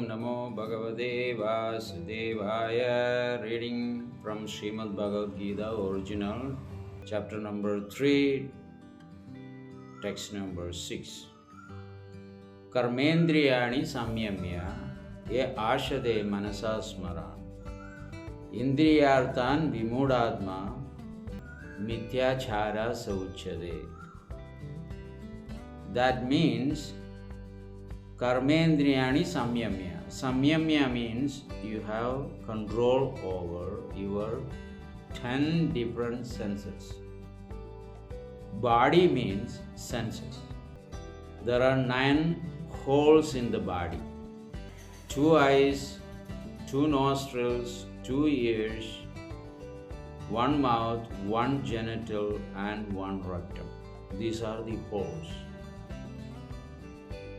Om Namo Bhagavate Vasudevaya. Reading from Srimad Bhagavad Gita, original, chapter number 3, text number 6. Karmendriyani samyamya ye ashade manasa smaran indriyarthan vimudadma mithyachara sauchade. That means Karmendriyani samyamya. Samyamya means you have control over your 10 different senses. Body means senses. There are 9 holes in the body: 2 eyes, 2 nostrils, 2 ears, 1 mouth, 1 genital, and 1 rectum. These are the holes.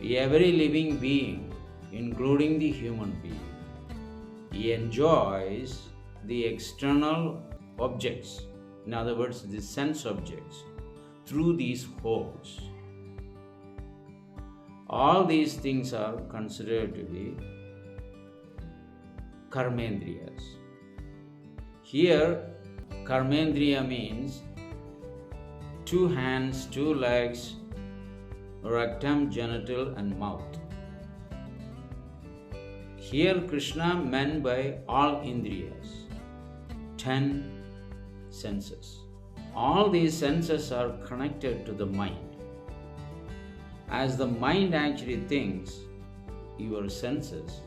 Every living being, including the human being, enjoys the external objects, in other words, the sense objects, through these holes. All these things are considered to be karmendriyas. Here, karmendriya means 2 hands, 2 legs, rectum, genital, and mouth. Here Krishna meant by all indriyas, 10 senses. All these senses are connected to the mind. As the mind actually thinks, your senses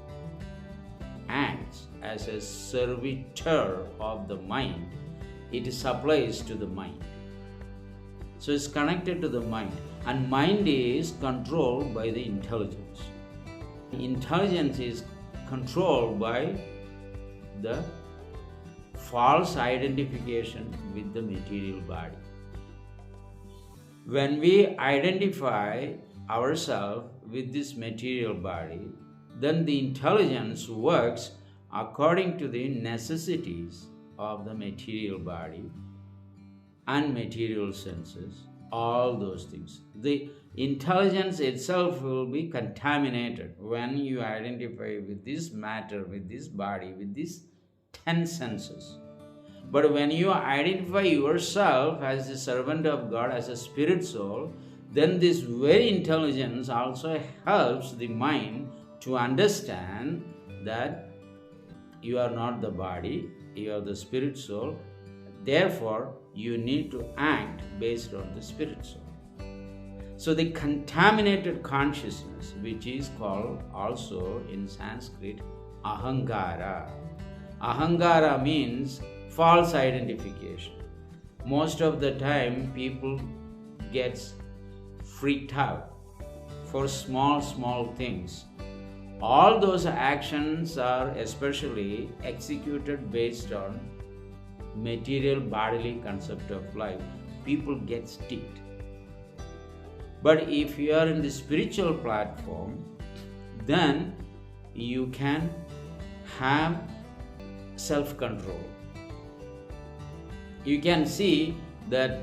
acts as a servitor of the mind. It supplies to the mind. So it's connected to the mind. And mind is controlled by the intelligence. Intelligence is controlled by the false identification with the material body. When we identify ourselves with this material body, then the intelligence works according to the necessities of the material body and material senses. All those things. The intelligence itself will be contaminated when you identify with this matter, with this body, with these 10 senses. But when you identify yourself as a servant of God, as a spirit soul, then this very intelligence also helps the mind to understand that you are not the body, you are the spirit soul. Therefore, you need to act based on the spirit soul. So the contaminated consciousness, which is called also in Sanskrit ahangara. Ahangara means false identification. Most of the time people get freaked out for small things. All those actions are especially executed based on material bodily concept of life. People get sticked. But if you are in the spiritual platform, then you can have self-control. You can see that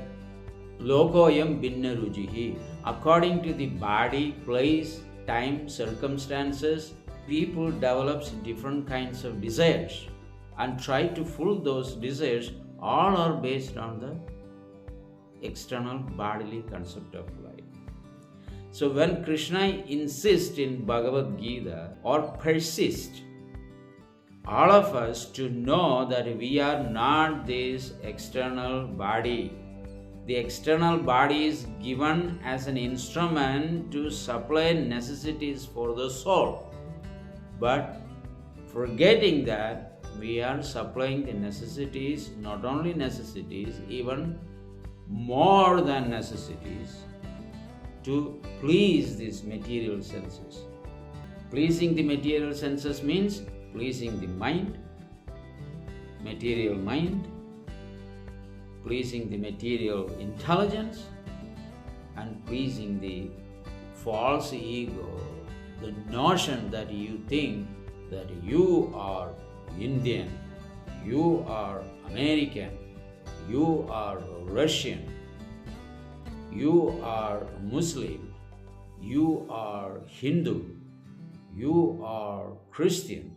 lokoyam binna rujihi. According to the body, place, time, circumstances, people develop different kinds of desires and try to fulfill those desires. All are based on the external bodily concept of life. So when Krishna insists in Bhagavad Gita or persists, all of us to know that we are not this external body. The external body is given as an instrument to supply necessities for the soul. But forgetting that we are supplying the necessities, not only necessities, even more than necessities, to please these material senses. Pleasing the material senses means pleasing the mind, material mind, pleasing the material intelligence, and pleasing the false ego, the notion that you think that you are Indian, you are American, you are Russian, you are Muslim, you are Hindu, you are Christian,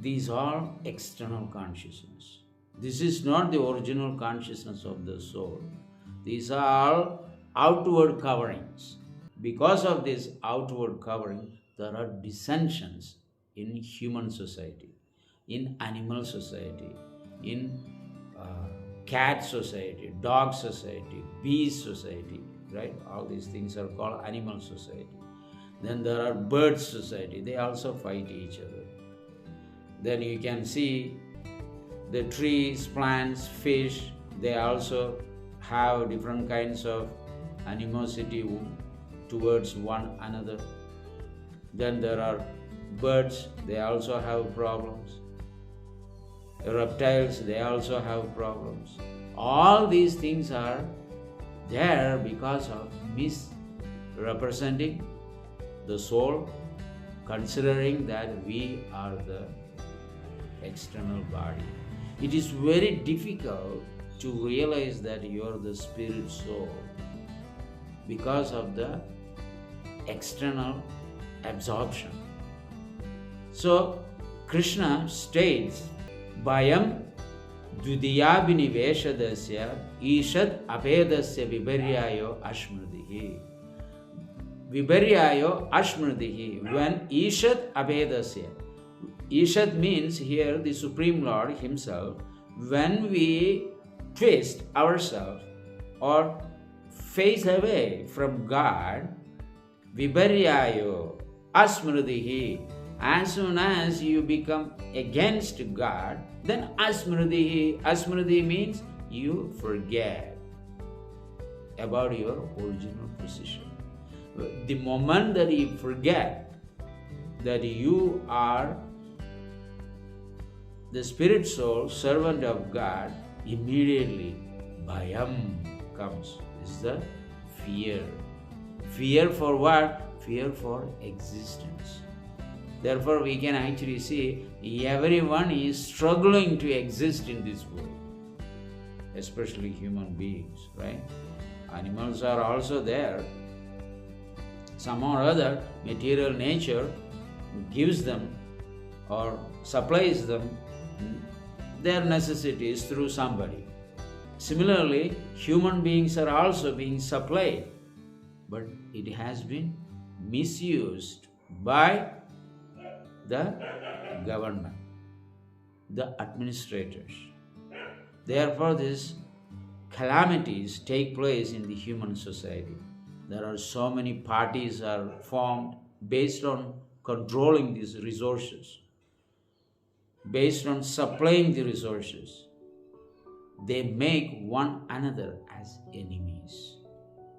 these are external consciousness. This is not the original consciousness of the soul. These are outward coverings. Because of this outward covering, there are dissensions in human society, in animal society, in cat society, dog society, bee society, right? All these things are called animal society. Then there are bird society. They also fight each other. Then you can see the trees, plants, fish, they also have different kinds of animosity towards one another. Then there are birds, they also have problems. Reptiles, they also have problems. All these things are there because of misrepresenting the soul, considering that we are the external body. It is very difficult to realize that you are the spirit soul because of the external absorption. So Krishna states, Bhayam dudiyabhiniveshadasya ishad abhedasya viparyayo ashmritihi. Viparyayo ashmritihi. When ishad abhedasya. Ishad means here the Supreme Lord Himself. When we twist ourselves or face away from God, viparyayo asmritihi. As soon as you become against God, then asmriti. Asmriti means you forget about your original position. The moment that you forget that you are the spirit soul, servant of God, immediately bhayam comes. This is the fear. Fear for what? Fear for existence. Therefore, we can actually see everyone is struggling to exist in this world, especially human beings, right? Animals are also there. Somehow or other, material nature gives them or supplies them their necessities through somebody. Similarly, human beings are also being supplied, but it has been misused by the government, the administrators. Therefore, these calamities take place in the human society. There are so many parties are formed based on controlling these resources, based on supplying the resources. They make one another as enemies.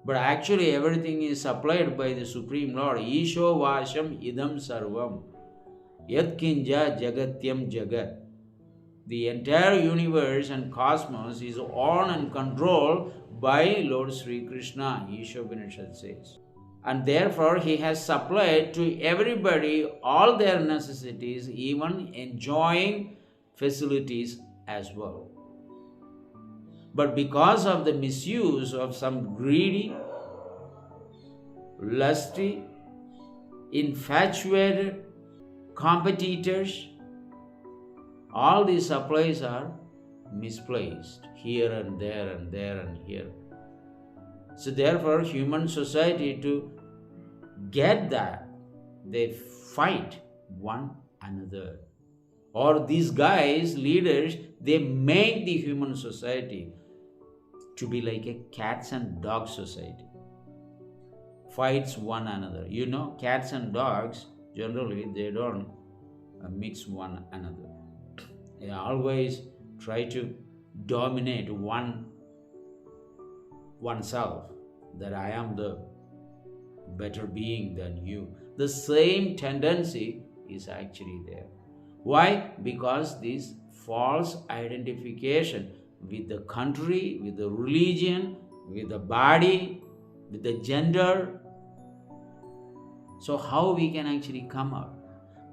But actually everything is supplied by the Supreme Lord. Isho Vasham Idam Sarvam. Yatkinja Jagatyam Jagat. The entire universe and cosmos is owned and controlled by Lord Sri Krishna, Ishopanishad says. And therefore He has supplied to everybody all their necessities, even enjoying facilities as well. But because of the misuse of some greedy, lusty, infatuated competitors, all these supplies are misplaced here and there and there and here. So therefore, human society, to get that, they fight one another. Or these guys, leaders, they make the human society to be like a cats and dogs society. Fights one another. You know, cats and dogs, generally, they don't mix one another. They always try to dominate oneself, that I am the better being than you. The same tendency is actually there. Why? Because this false identification with the country, with the religion, with the body, with the gender. So how we can actually come out?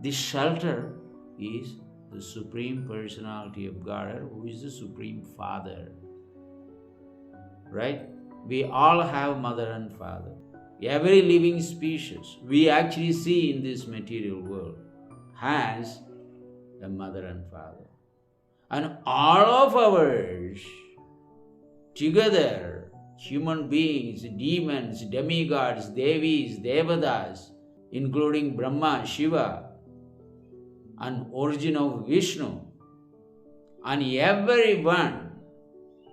The shelter is the Supreme Personality of Godhead, who is the Supreme Father. Right? We all have mother and father. every living species we actually see in this material world has a mother and father. And all of ours together, human beings, demons, demigods, devis, devatas, including Brahma, Shiva, and origin of Vishnu, and everyone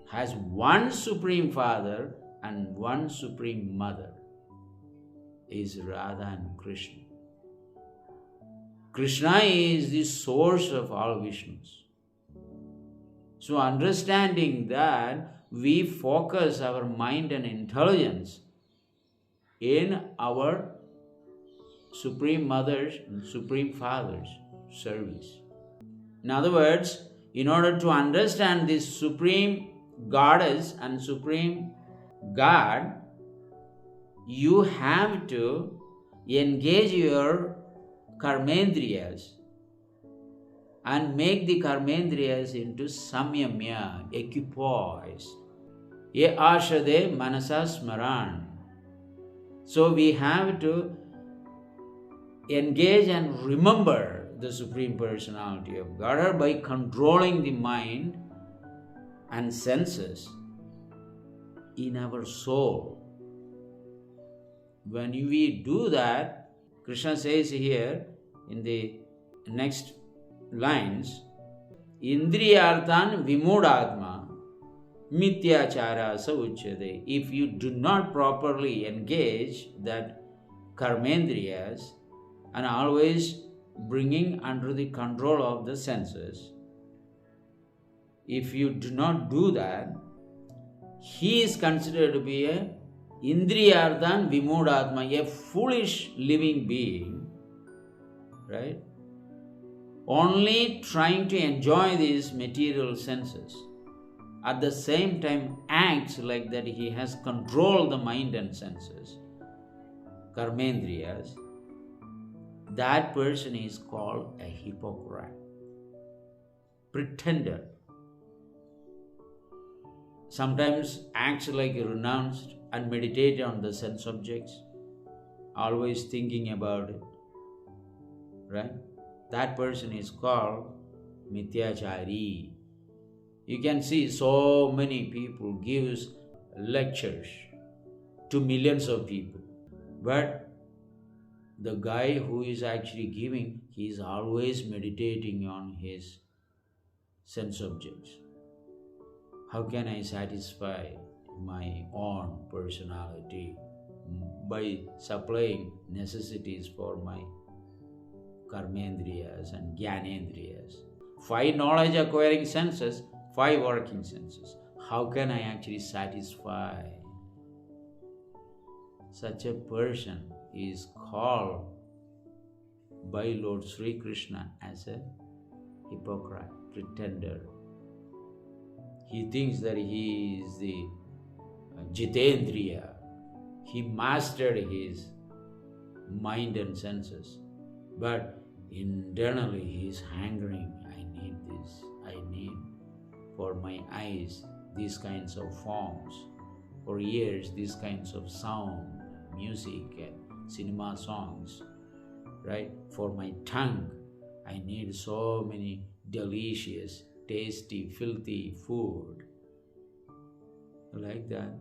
has one Supreme Father and one Supreme Mother, is Radha and Krishna. Krishna is the source of all Vishnus. So understanding that, we focus our mind and intelligence in our Supreme Mother's and Supreme Father's service. In other words, in order to understand this Supreme Goddess and Supreme God, you have to engage your karmendriyas and make the karmendriyas into samyamya, equipoise. Ye ashade manasa smaran. So we have to engage and remember the Supreme Personality of Godhead by controlling the mind and senses in our soul. When we do that, Krishna says here in the next lines, Indriyarthan vimudhatma mityachara sa uchyate. If you do not properly engage that karmendriyas and always bringing under the control of the senses, if you do not do that, he is considered to be a Indriyarthan vimudhatma, a foolish living being, right? Only trying to enjoy these material senses. At the same time, acts like that he has controlled the mind and senses, karmendriyas. That person is called a hypocrite, pretender. Sometimes acts like renounced and meditate on the sense objects, always thinking about it, right? That person is called mithyachari. You can see so many people gives lectures to millions of people, but the guy who is actually giving, he is always meditating on his sense objects. How can I satisfy my own personality by supplying necessities for my karmendriyas and jnanendriyas? 5 knowledge acquiring senses, 5 working senses. How can I actually satisfy? Such a person is called by Lord Sri Krishna as a hypocrite, pretender. He thinks that he is the Jitendriya. He mastered his mind and senses. But internally he is hankering, I need this, I need for my eyes these kinds of forms, for ears these kinds of sound, music and cinema songs, right? For my tongue, I need so many delicious, tasty, filthy food. Like that.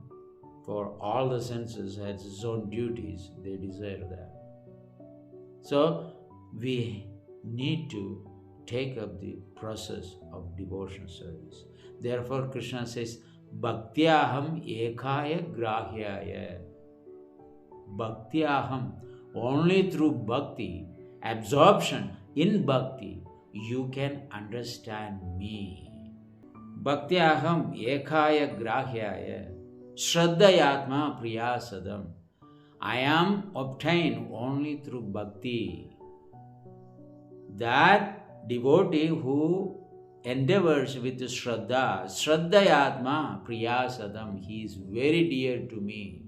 For all the senses has its own duties, they desire that. So we need to take up the process of devotion service. Therefore Krishna says, Bhaktyaham ekaya grahyaya. Bhaktyaham, only through bhakti, absorption in bhakti, you can understand me. Bhaktyaham ekaya grahyaya. Shraddhayatma priyasadam. I am obtained only through bhakti. That devotee who endeavors with Shraddha, Shraddhayatma priyasadam, he is very dear to me.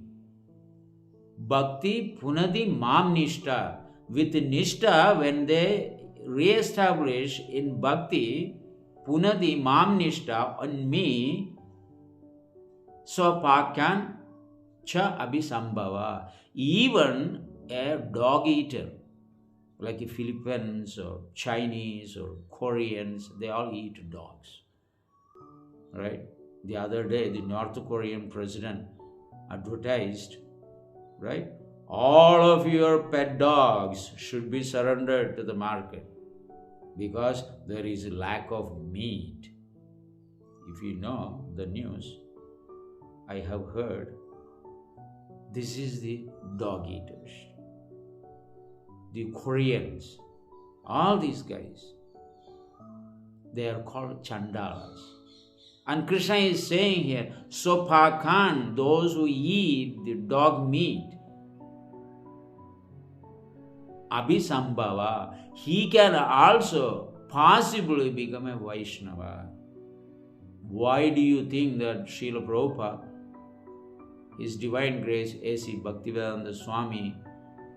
Bhakti punadi mam nishta. With nishta, when they re-establish in bhakti, punadi mam nishta on me, swapakyan cha abhisambhava. Even a dog eater, like the Philippines or Chinese or Koreans, they all eat dogs, right? The other day, the North Korean president advertised, right? All of your pet dogs should be surrendered to the market because there is a lack of meat. If you know the news, I have heard this is the dog eaters, the Koreans, all these guys, they are called chandalas. And Krishna is saying here, Sopakan, those who eat the dog meat, Abhisambhava, he can also possibly become a Vaishnava. Why do you think that Srila Prabhupada, His Divine Grace, A.C. Bhaktivedanta Swami,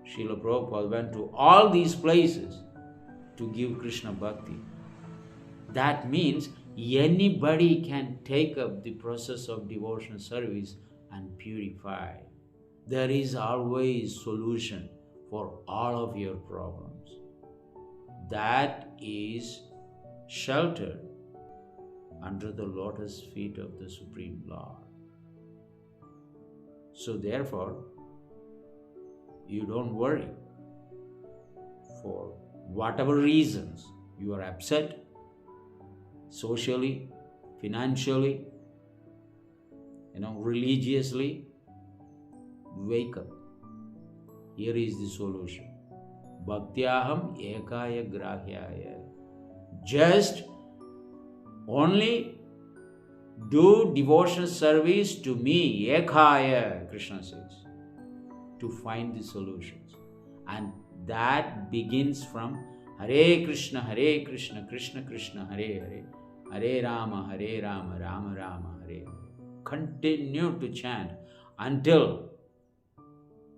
Srila Prabhupada went to all these places to give Krishna Bhakti? That means anybody can take up the process of devotional service and purify. There is always solution for all of your problems. That is sheltered under the lotus feet of the Supreme Lord. So therefore, you don't worry. For whatever reasons you are upset, socially, financially, religiously, wake up. Here is the solution. Bhaktyaham ekaya grahyaya. Just only do devotional service to me, ekaya, Krishna says, to find the solutions. And that begins from Hare Krishna, Krishna Krishna, Hare Hare, Hare Rama, Rama Rama, Hare Hare. Continue to chant until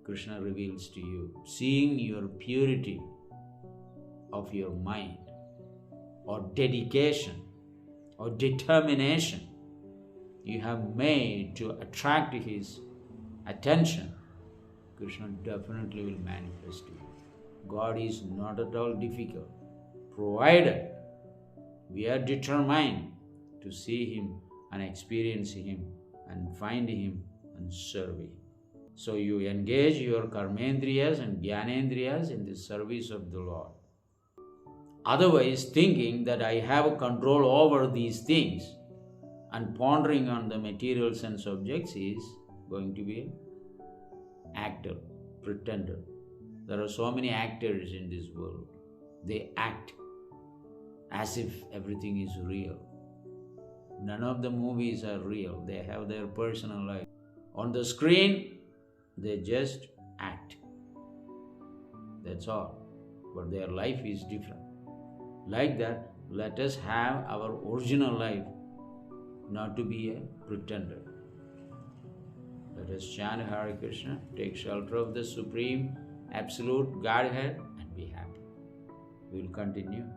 Krishna reveals to you, seeing your purity of your mind, or dedication, or determination you have made to attract his attention, Krishna definitely will manifest to you. God is not at all difficult, provided we are determined to see him and experience him and find him and serve him. So you engage your karmendriyas and jnanendriyas in the service of the Lord. Otherwise, thinking that I have control over these things and pondering on the material sense objects is going to be an actor, pretender. There are so many actors in this world. They act as if everything is real. None of the movies are real. They have their personal life. On the screen, they just act. That's all. But their life is different. Like that, let us have our original life, not to be a pretender. Let us chant Hare Krishna, take shelter of the Supreme Absolute Godhead, and be happy. We will continue